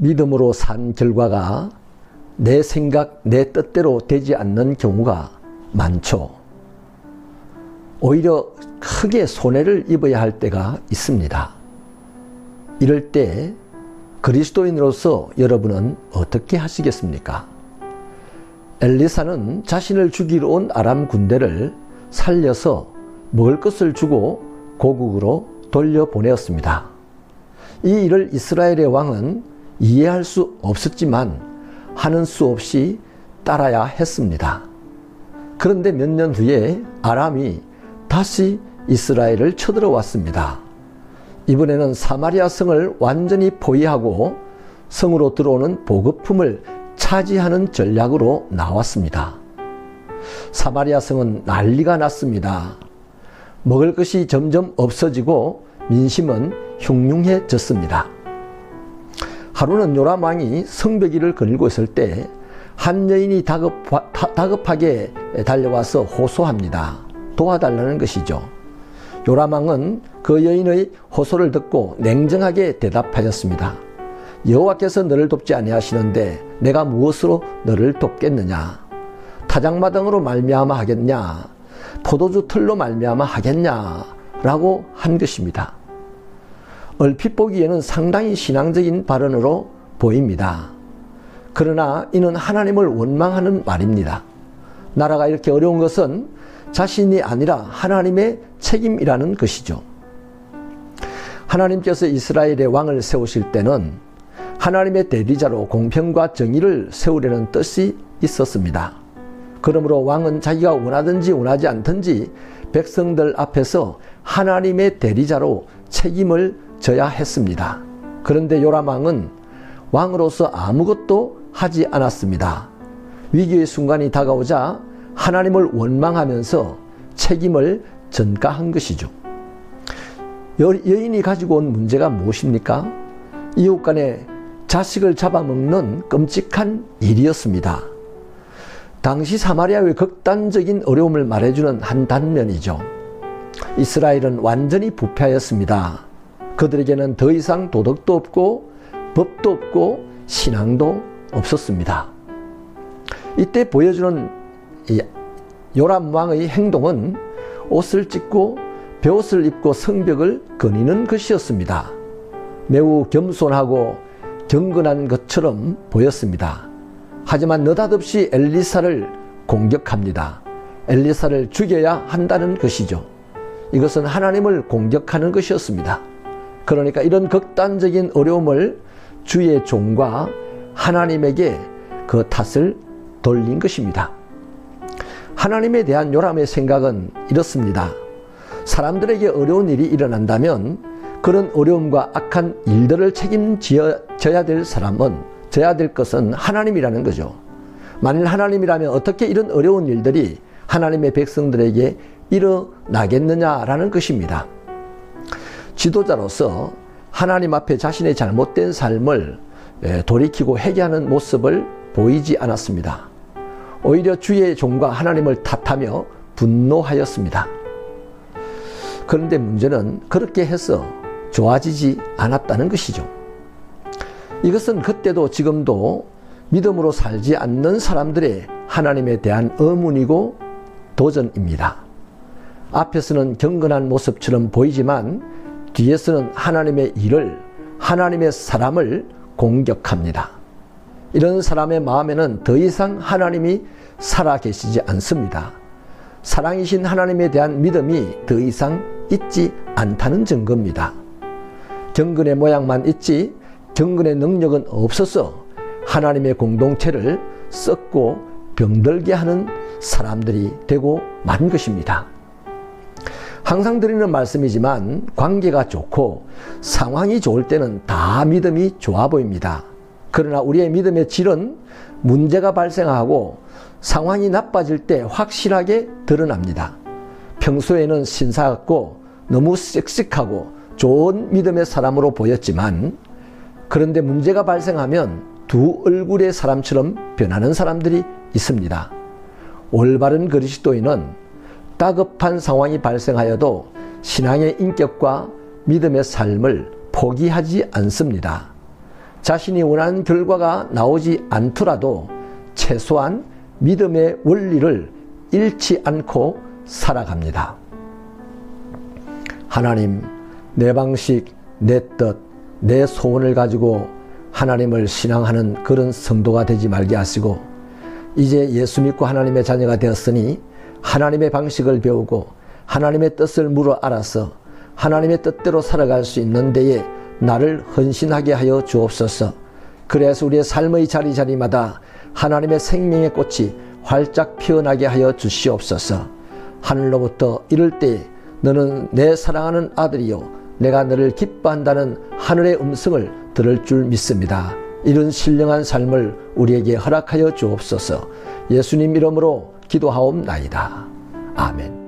믿음으로 산 결과가 내 생각, 내 뜻대로 되지 않는 경우가 많죠. 오히려 크게 손해를 입어야 할 때가 있습니다. 이럴 때 그리스도인으로서 여러분은 어떻게 하시겠습니까? 엘리사는 자신을 죽이러 온 아람 군대를 살려서 먹을 것을 주고 고국으로 돌려보내었습니다. 이 일을 이스라엘의 왕은 이해할 수 없었지만 하는 수 없이 따라야 했습니다. 그런데 몇 년 후에 아람이 다시 이스라엘을 쳐들어왔습니다. 이번에는 사마리아 성을 완전히 포위하고 성으로 들어오는 보급품을 차지하는 전략으로 나왔습니다. 사마리아 성은 난리가 났습니다. 먹을 것이 점점 없어지고 민심은 흉흉해졌습니다. 하루는 요람 왕이 성벽위를 거닐고 있을 때 한 여인이 다급하게 달려와서 호소합니다. 도와달라는 것이죠. 요람 왕은 그 여인의 호소를 듣고 냉정하게 대답하였습니다. 여호와께서 너를 돕지 아니하시는데 내가 무엇으로 너를 돕겠느냐? 타작마당으로 말미암아 하겠냐? 포도주 틀로 말미암아 하겠냐? 라고 한 것입니다. 얼핏 보기에는 상당히 신앙적인 발언으로 보입니다. 그러나 이는 하나님을 원망하는 말입니다. 나라가 이렇게 어려운 것은 자신이 아니라 하나님의 책임이라는 것이죠. 하나님께서 이스라엘의 왕을 세우실 때는 하나님의 대리자로 공평과 정의를 세우려는 뜻이 있었습니다. 그러므로 왕은 자기가 원하든지 원하지 않든지 백성들 앞에서 하나님의 대리자로 책임을 져야 했습니다. 그런데 요람 왕은 왕으로서 아무것도 하지 않았습니다. 위기의 순간이 다가오자 하나님을 원망하면서 책임을 전가한 것이죠. 여인이 가지고 온 문제가 무엇입니까? 이웃 간에 자식을 잡아먹는 끔찍한 일이었습니다. 당시 사마리아의 극단적인 어려움을 말해주는 한 단면이죠. 이스라엘은 완전히 부패하였습니다. 그들에게는 더 이상 도덕도 없고 법도 없고 신앙도 없었습니다. 이때 보여주는 요람 왕의 행동은 옷을 찢고 베옷을 입고 성벽을 거니는 것이었습니다. 매우 겸손하고 경건한 것처럼 보였습니다. 하지만 느닷없이 엘리사를 공격합니다. 엘리사를 죽여야 한다는 것이죠. 이것은 하나님을 공격하는 것이었습니다. 그러니까 이런 극단적인 어려움을 주의 종과 하나님에게 그 탓을 돌린 것입니다. 하나님에 대한 요람의 생각은 이렇습니다. 사람들에게 어려운 일이 일어난다면 그런 어려움과 악한 일들을 책임져야 될 사람은, 져야 될 것은 하나님이라는 거죠. 만일 하나님이라면 어떻게 이런 어려운 일들이 하나님의 백성들에게 일어나겠느냐라는 것입니다. 지도자로서 하나님 앞에 자신의 잘못된 삶을 돌이키고 회개하는 모습을 보이지 않았습니다. 오히려 주의 종과 하나님을 탓하며 분노하였습니다. 그런데 문제는 그렇게 해서 좋아지지 않았다는 것이죠. 이것은 그때도 지금도 믿음으로 살지 않는 사람들의 하나님에 대한 의문이고 도전입니다. 앞에서는 경건한 모습처럼 보이지만 뒤에서는 하나님의 일을, 하나님의 사람을 공격합니다. 이런 사람의 마음에는 더 이상 하나님이 살아계시지 않습니다. 사랑이신 하나님에 대한 믿음이 더 이상 있지 않다는 증거입니다. 경건의 모양만 있지 경건의 능력은 없어서 하나님의 공동체를 썩고 병들게 하는 사람들이 되고 만 것입니다. 항상 드리는 말씀이지만 관계가 좋고 상황이 좋을 때는 다 믿음이 좋아 보입니다. 그러나 우리의 믿음의 질은 문제가 발생하고 상황이 나빠질 때 확실하게 드러납니다. 평소에는 신사 같고 너무 씩씩하고 좋은 믿음의 사람으로 보였지만 그런데 문제가 발생하면 두 얼굴의 사람처럼 변하는 사람들이 있습니다. 올바른 그리스도인은 다급한 상황이 발생하여도 신앙의 인격과 믿음의 삶을 포기하지 않습니다. 자신이 원하는 결과가 나오지 않더라도 최소한 믿음의 원리를 잃지 않고 살아갑니다. 하나님, 내 방식, 내 뜻, 내 소원을 가지고 하나님을 신앙하는 그런 성도가 되지 말게 하시고, 이제 예수 믿고 하나님의 자녀가 되었으니 하나님의 방식을 배우고 하나님의 뜻을 물어 알아서 하나님의 뜻대로 살아갈 수 있는 데에 나를 헌신하게 하여 주옵소서. 그래서 우리의 삶의 자리자리마다 하나님의 생명의 꽃이 활짝 피어나게 하여 주시옵소서. 하늘로부터 이럴 때 너는 내 사랑하는 아들이요 내가 너를 기뻐한다는 하늘의 음성을 들을 줄 믿습니다. 이런 신령한 삶을 우리에게 허락하여 주옵소서. 예수님 이름으로 기도하옵나이다. 아멘.